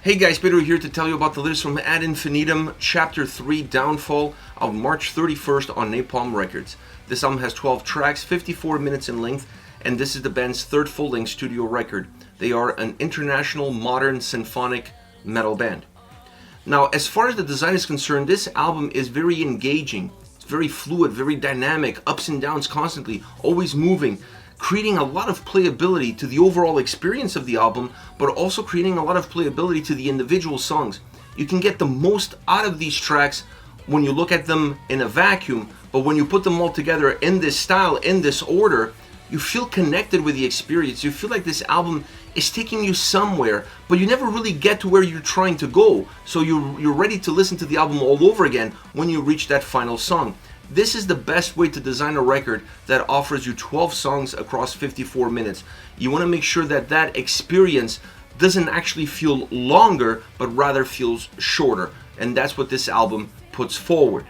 Hey guys, Pedro here to tell you about the latest from Ad Infinitum, Chapter 3, Downfall, out March 31st on Napalm Records. This album has 12 tracks, 54 minutes in length, and this is the band's third full-length studio record. They are an international, modern, symphonic metal band. Now, as far as the design is concerned, this album is very engaging. It's very fluid, very dynamic, ups and downs constantly, always moving, creating a lot of playability to the overall experience of the album, but also creating a lot of playability to the individual songs. You can get the most out of these tracks when you look at them in a vacuum, but when you put them all together in this style, in this order, you feel connected with the experience. You feel like this album is taking you somewhere, but you never really get to where you're trying to go. So you're ready to listen to the album all over again when you reach that final song. This is the best way to design a record that offers you 12 songs across 54 minutes. You want to make sure that that experience doesn't actually feel longer, but rather feels shorter. And that's what this album puts forward.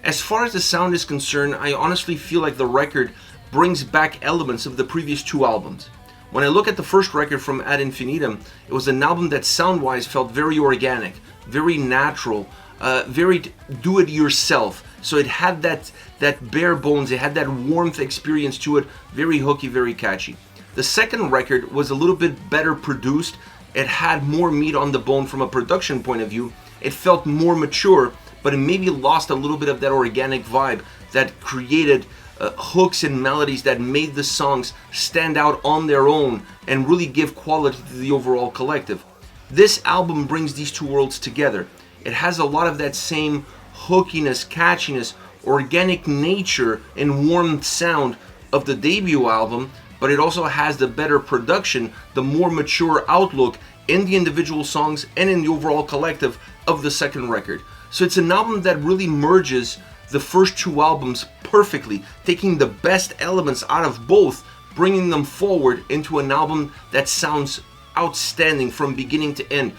As far as the sound is concerned, I honestly feel like the record brings back elements of the previous two albums. When I look at the first record from Ad Infinitum, it was an album that sound-wise felt very organic, very natural, very do-it-yourself. So it had that bare bones, it had that warmth experience to it, very hooky, very catchy. The second record was a little bit better produced. It had more meat on the bone from a production point of view. It felt more mature, but it maybe lost a little bit of that organic vibe that created hooks and melodies that made the songs stand out on their own and really give quality to the overall collective. This album brings these two worlds together. It has a lot of that same hookiness, catchiness, organic nature and warm sound of the debut album, but it also has the better production, the more mature outlook in the individual songs and in the overall collective of the second record. So it's an album that really merges the first two albums perfectly, taking the best elements out of both, bringing them forward into an album that sounds outstanding from beginning to end.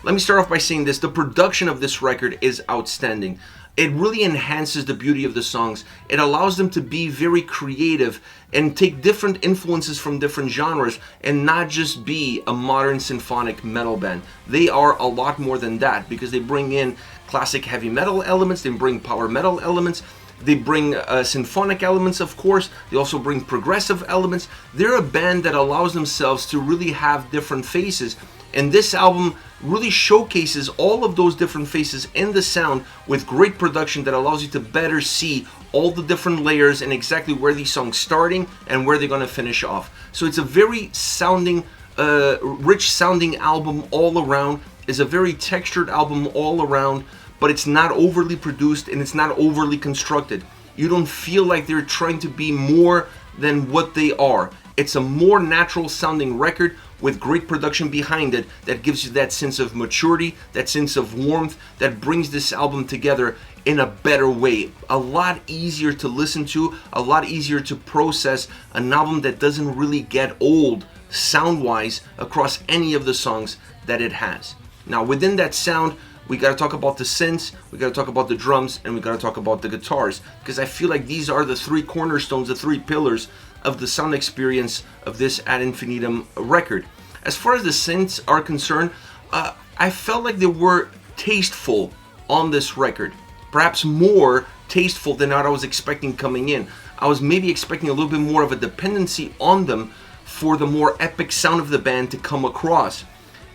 Let me start off by saying this: the production of this record is outstanding. It really enhances the beauty of the songs. It allows them to be very creative and take different influences from different genres and not just be a modern symphonic metal band. They are a lot more than that because they bring in classic heavy metal elements, they bring power metal elements, they bring symphonic elements, of course. They also bring progressive elements. They're a band that allows themselves to really have different faces. And this album really showcases all of those different faces in the sound with great production that allows you to better see all the different layers and exactly where these songs starting and where they're going to finish off. So it's a very sounding, rich sounding album all around. It's a very textured album all around, but it's not overly produced and it's not overly constructed. You don't feel like they're trying to be more than what they are. It's a more natural sounding record with great production behind it that gives you that sense of maturity, that sense of warmth, that brings this album together in a better way. A lot easier to listen to, a lot easier to process, an album that doesn't really get old sound-wise across any of the songs that it has. Now, within that sound, we got to talk about the synths, we got to talk about the drums, and we got to talk about the guitars, because I feel like these are the three cornerstones, the three pillars of the sound experience of this Ad Infinitum record. As far as the synths are concerned, I felt like they were tasteful on this record. Perhaps more tasteful than what I was expecting coming in. I was maybe expecting a little bit more of a dependency on them for the more epic sound of the band to come across.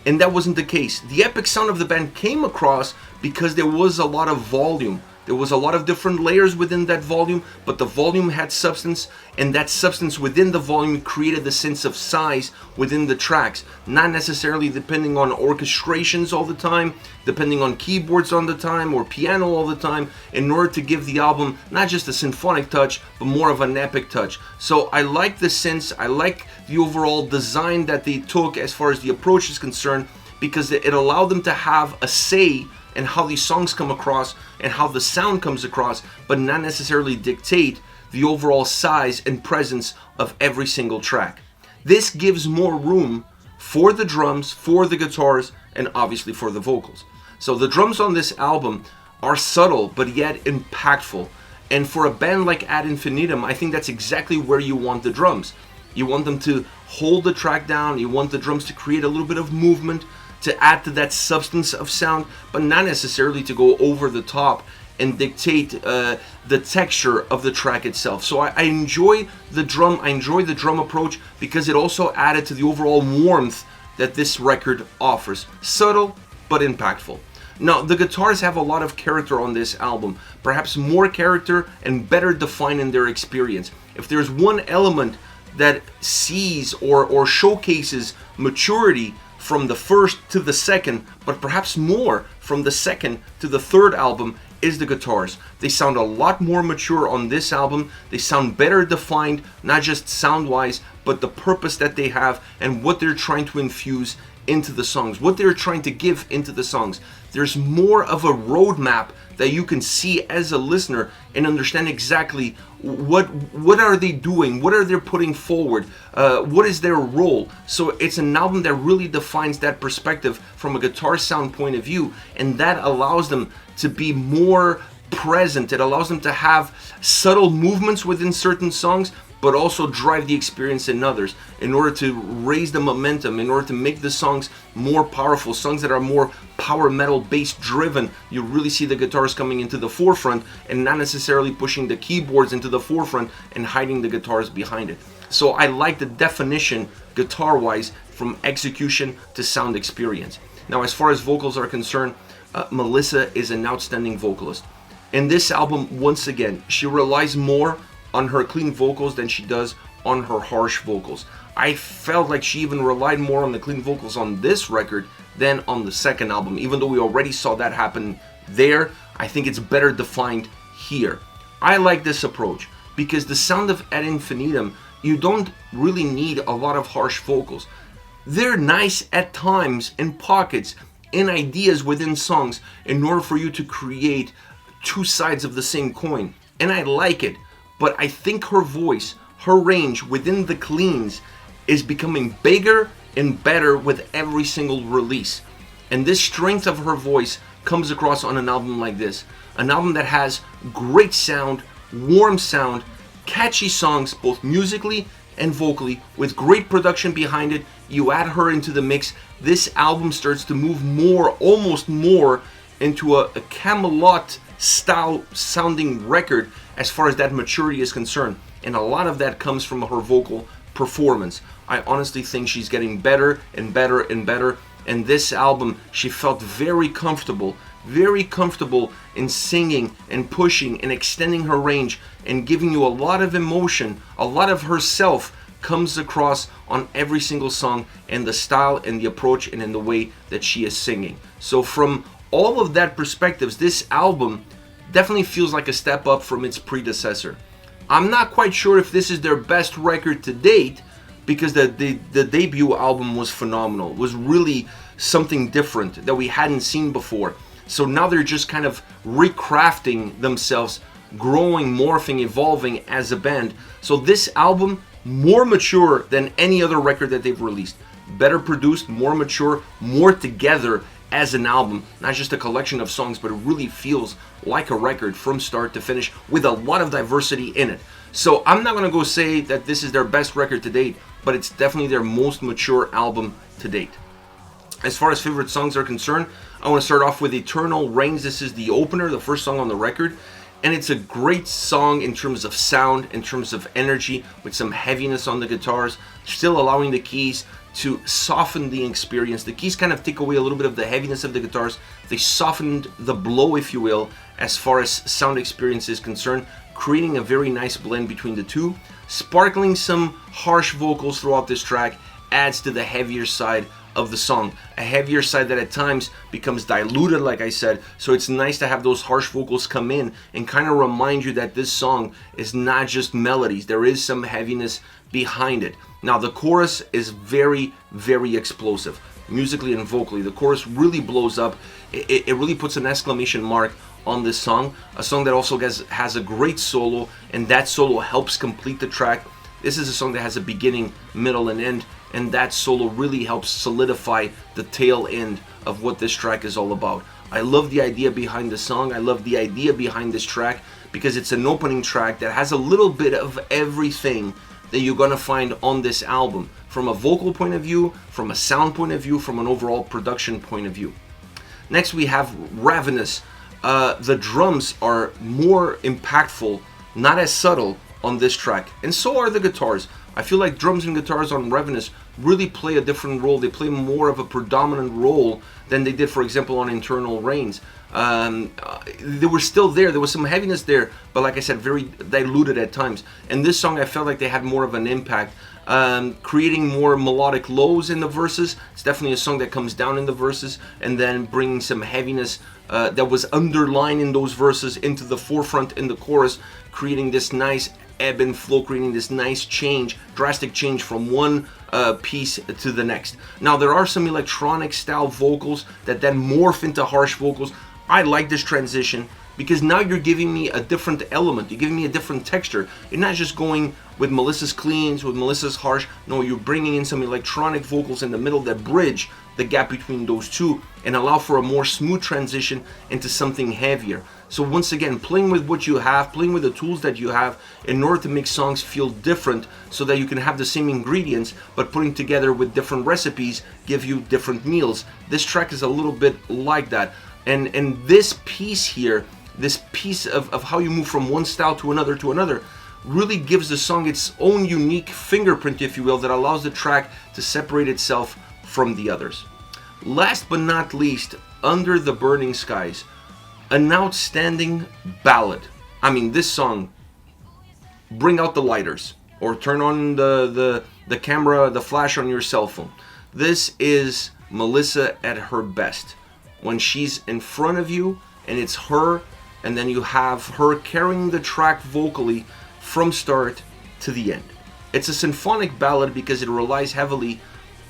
And that wasn't the case. The epic sound of the band came across because there was a lot of volume. There was a lot of different layers within that volume, but the volume had substance, and that substance within the volume created the sense of size within the tracks, not necessarily depending on orchestrations all the time, depending on keyboards all the time, or piano all the time, in order to give the album not just a symphonic touch, but more of an epic touch. So I like the sense, I like the overall design that they took as far as the approach is concerned, because it allowed them to have a say and how these songs come across and how the sound comes across, but not necessarily dictate the overall size and presence of every single track. This gives more room for the drums, for the guitars, and obviously for the vocals. So the drums on this album are subtle but yet impactful. And for a band like Ad Infinitum, I think that's exactly where you want the drums. You want them to hold the track down, you want the drums to create a little bit of movement, to add to that substance of sound, but not necessarily to go over the top and dictate the texture of the track itself. So I enjoy the drum. I enjoy the drum approach because it also added to the overall warmth that this record offers. Subtle but impactful. Now, the guitars have a lot of character on this album, perhaps more character and better defined in their experience. If there's one element that sees or showcases maturity from the first to the second, but perhaps more from the second to the third album, is the guitars. They sound a lot more mature on this album. They sound better defined, not just sound-wise, but the purpose that they have and what they're trying to infuse into the songs, what they're trying to give into the songs. There's more of a roadmap that you can see as a listener and understand exactly what are they doing, what are they putting forward, what is their role. So it's an album that really defines that perspective from a guitar sound point of view, and that allows them to be more present. It allows them to have subtle movements within certain songs, but also drive the experience in others in order to raise the momentum, in order to make the songs more powerful, songs that are more power metal bass driven. You really see the guitars coming into the forefront and not necessarily pushing the keyboards into the forefront and hiding the guitars behind it. So I like the definition guitar wise from execution to sound experience. Now, as far as vocals are concerned, Melissa is an outstanding vocalist. In this album, once again, she relies more on her clean vocals than she does on her harsh vocals. I felt like she even relied more on the clean vocals on this record than on the second album. Even though we already saw that happen there, I think it's better defined here. I like this approach because the sound of Ad Infinitum, you don't really need a lot of harsh vocals. They're nice at times in pockets, in ideas within songs, in order for you to create two sides of the same coin. And I like it. But I think her voice, her range within the cleans is becoming bigger and better with every single release. And this strength of her voice comes across on an album like this. An album that has great sound, warm sound, catchy songs, both musically and vocally, with great production behind it. You add her into the mix, this album starts to move more, almost more, into a Camelot style sounding record as far as that maturity is concerned, and a lot of that comes from her vocal performance. I honestly think she's getting better and better and better, and this album she felt very comfortable in singing and pushing and extending her range and giving you a lot of emotion. A lot of herself comes across on every single song, and the style and the approach and in the way that she is singing. So from all of that perspectives, this album definitely feels like a step up from its predecessor. I'm not quite sure if this is their best record to date, because the debut album was phenomenal. It was really something different that we hadn't seen before. So now they're just kind of recrafting themselves, growing, morphing, evolving as a band. So this album, more mature than any other record that they've released. Better produced, more mature, more together as an album, not just a collection of songs, but it really feels like a record from start to finish with a lot of diversity in it. So I'm not going to go say that this is their best record to date, but it's definitely their most mature album to date. As far as favorite songs are concerned, I want to start off with Eternal Reigns. This is the opener, the first song on the record, and it's a great song in terms of sound, in terms of energy, with some heaviness on the guitars, still allowing the keys to soften the experience. The keys kind of take away a little bit of the heaviness of the guitars. They softened the blow, if you will, as far as sound experience is concerned, creating a very nice blend between the two. Sparkling some harsh vocals throughout this track adds to the heavier side of the song. A heavier side that at times becomes diluted, like I said. So it's nice to have those harsh vocals come in and kind of remind you that this song is not just melodies. There is some heaviness behind it. Now the chorus is very, very explosive, musically and vocally. The chorus really blows up. It really puts an exclamation mark on this song. A song that also has a great solo, and that solo helps complete the track. This is a song that has a beginning, middle, and end, and that solo really helps solidify the tail end of what this track is all about. I love the idea behind the song. I love the idea behind this track because it's an opening track that has a little bit of everything that you're gonna find on this album, from a vocal point of view, from a sound point of view, from an overall production point of view. Next we have Ravenous. The drums are more impactful, not as subtle on this track, and so are the guitars. I feel like drums and guitars on Ravenous really play a different role. They play more of a predominant role than they did, for example, on Internal Reigns. They were still there. There was some heaviness there, but like I said, very diluted at times. And this song, I felt like they had more of an impact, creating more melodic lows in the verses. It's definitely a song that comes down in the verses, and then bringing some heaviness that was underlining those verses into the forefront in the chorus, creating this nice ebb and flow, creating this nice change, drastic change from one piece to the next. Now there are some electronic style vocals that then morph into harsh vocals. I like this transition because now you're giving me a different element, you're giving me a different texture. You're not just going with Melissa's cleans, with Melissa's harsh. No, you're bringing in some electronic vocals in the middle that bridge the gap between those two and allow for a more smooth transition into something heavier. So once again, playing with what you have, playing with the tools that you have in order to make songs feel different, so that you can have the same ingredients but putting together with different recipes give you different meals. This track is a little bit like that. And this piece here, this piece of how you move from one style to another, really gives the song its own unique fingerprint, if you will, that allows the track to separate itself from the others. Last but not least, Under the Burning Skies, an outstanding ballad. I mean, this song, bring out the lighters or turn on the camera, the flash on your cell phone. This is Melissa at her best. When she's in front of you and it's her, and then you have her carrying the track vocally from start to the end. It's a symphonic ballad because it relies heavily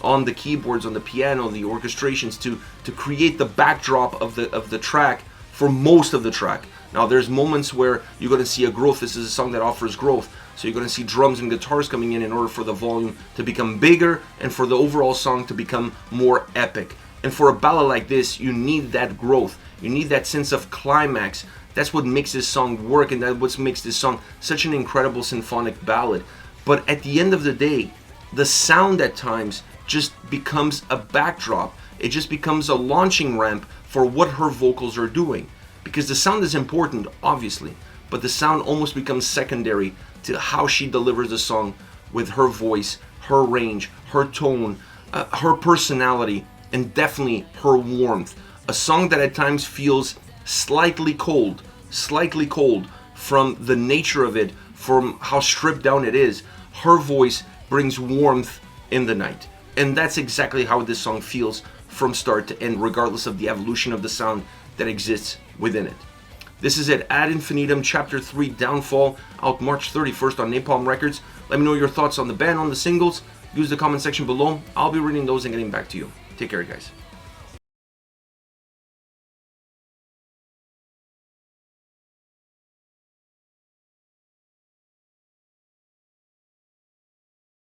on the keyboards, on the piano, the orchestrations to create the backdrop of the track for most of the track. Now there's moments where you're going to see a growth. This is a song that offers growth, so you're going to see drums and guitars coming in order for the volume to become bigger and for the overall song to become more epic. And for a ballad like this, you need that growth. You need that sense of climax. That's what makes this song work, and that's what makes this song such an incredible symphonic ballad. But at the end of the day, the sound at times just becomes a backdrop. It just becomes a launching ramp for what her vocals are doing. Because the sound is important, obviously, but the sound almost becomes secondary to how she delivers the song with her voice, her range, her tone, her personality, and definitely her warmth. A song that at times feels slightly cold from the nature of it, from how stripped down it is. Her voice brings warmth in the night. And that's exactly how this song feels from start to end, regardless of the evolution of the sound that exists within it. This is it, Ad Infinitum, Chapter 3, Downfall, out March 31st on Napalm Records. Let me know your thoughts on the band, on the singles. Use the comment section below. I'll be reading those and getting back to you. Take care, guys.